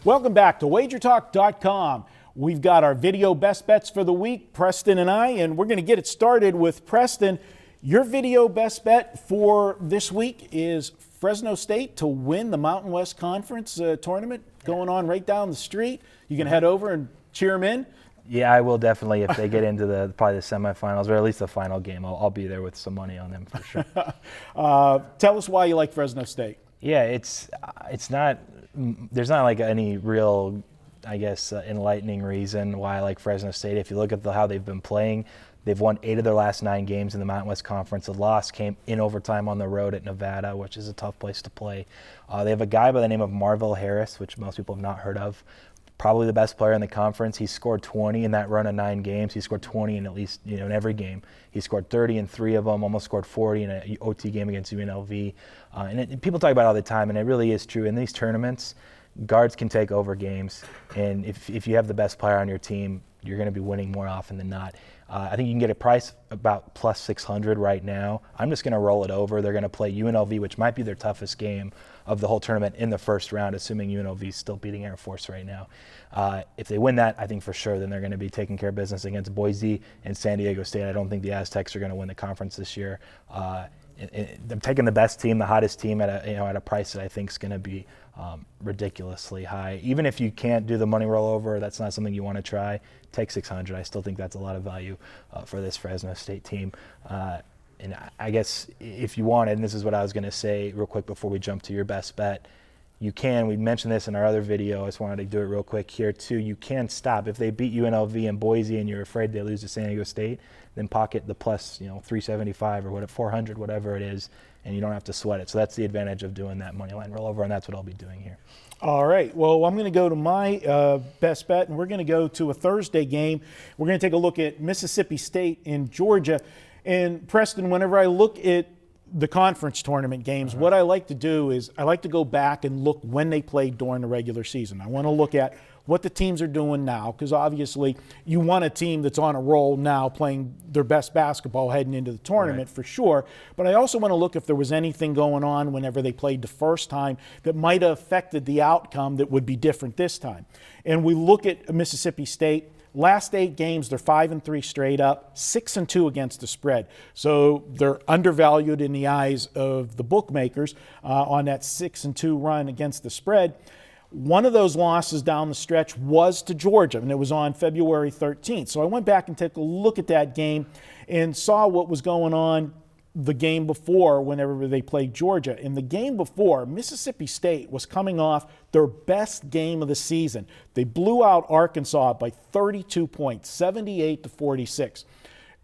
Welcome back to WagerTalk.com. We've got our video best bets for the week, Preston and I, and we're going to get it started with Preston. Your video best bet for this week is Fresno State to win the Mountain West Conference tournament going on right down the street. You can head over and cheer them in. Yeah, I will definitely if they get into probably the semifinals or at least the final game. I'll be there with some money on them for sure. Tell us why you like Fresno State. Yeah, it's not. There's not like any real, I guess, enlightening reason why I like Fresno State. If you look at how they've been playing, they've won 8 of their last 9 games in the Mountain West Conference. The loss came in overtime on the road at Nevada, which is a tough place to play. They have a guy by the name of Marvell Harris, which most people have not heard of. Probably the best player in the conference. He scored 20 in that run of 9 games. He scored 20 in at least, in every game. He scored 30 in 3 of them, almost scored 40 in an OT game against UNLV. And people talk about it all the time, and it really is true. In these tournaments, guards can take over games, and if you have the best player on your team, you're going to be winning more often than not. I think you can get a price about plus 600 right now. I'm just going to roll it over. They're going to play UNLV, which might be their toughest game of the whole tournament in the first round, assuming UNLV is still beating Air Force right now. If they win that, I think for sure, then they're going to be taking care of business against Boise and San Diego State. I don't think the Aztecs are going to win the conference this year. They're taking the best team, the hottest team at a price that I think is going to be ridiculously high. Even if you can't do the money rollover, that's not something you want to try. Take 600. I still think that's a lot of value for this Fresno State team. And I guess if you wanted, and this is what I was going to say real quick before we jump to your best bet, we mentioned this in our other video, I just wanted to do it real quick here too, you can stop. If they beat UNLV and Boise and you're afraid they lose to San Diego State, then pocket the plus 375 or 400, whatever it is, and you don't have to sweat it. So that's the advantage of doing that money line rollover, and that's what I'll be doing here. All right, well, I'm going to go to my best bet, and we're going to go to a Thursday game. We're going to take a look at Mississippi State in Georgia. And Preston, whenever I look at the conference tournament games, what I like to do is I like to go back and look when they played during the regular season. I want to look at what the teams are doing now, because obviously you want a team that's on a roll now playing their best basketball heading into the tournament for sure. But I also want to look if there was anything going on whenever they played the first time that might have affected the outcome that would be different this time. And we look at Mississippi State. Last 8 games, they're 5-3 straight up, 6-2 against the spread. So they're undervalued in the eyes of the bookmakers on that 6-2 run against the spread. One of those losses down the stretch was to Georgia, and it was on February 13th. So I went back and took a look at that game and saw what was going on the game before whenever they played Georgia. In the game before, Mississippi State was coming off their best game of the season. They blew out Arkansas by 32 points, 78-46.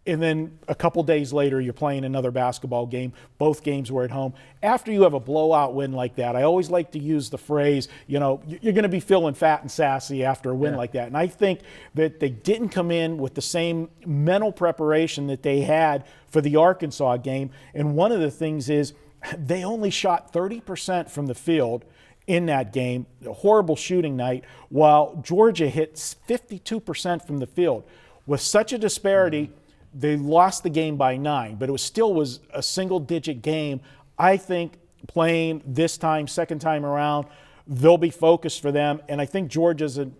And then a couple days later, you're playing another basketball game. Both games were at home. After you have a blowout win like that, I always like to use the phrase, you're going to be feeling fat and sassy after a win like that. And I think that they didn't come in with the same mental preparation that they had for the Arkansas game. And one of the things is they only shot 30% from the field in that game, a horrible shooting night, while Georgia hit 52% from the field. With such a disparity, they lost the game by 9, but it still was a single-digit game. I think playing this time, second time around, they'll be focused for them. And I think Georgia's an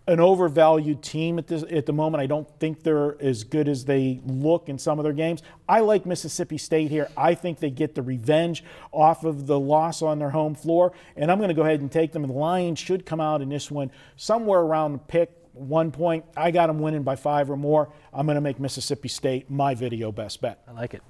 overvalued team at the moment. I don't think they're as good as they look in some of their games. I like Mississippi State here. I think they get the revenge off of the loss on their home floor, and I'm going to go ahead and take them. And the Lions should come out in this one somewhere around the pick. 1 point. I got them winning by 5 or more. I'm going to make Mississippi State my video best bet. I like it.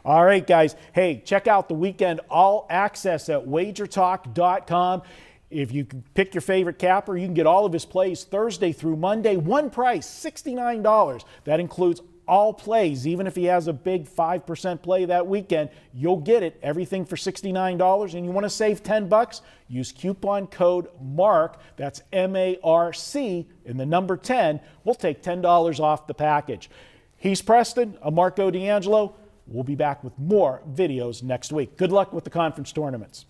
All right, guys. Hey, check out the weekend all access at WagerTalk.com. If you can pick your favorite capper, you can get all of his plays Thursday through Monday. One price, $69. That includes all plays. Even if he has a big 5% play that weekend, you'll get it. Everything for $69. And you want to save $10? Use coupon code MARC. That's M-A-R-C and the number 10. We'll take $10 off the package. He's Preston. I'm Marco D'Angelo. We'll be back with more videos next week. Good luck with the conference tournaments.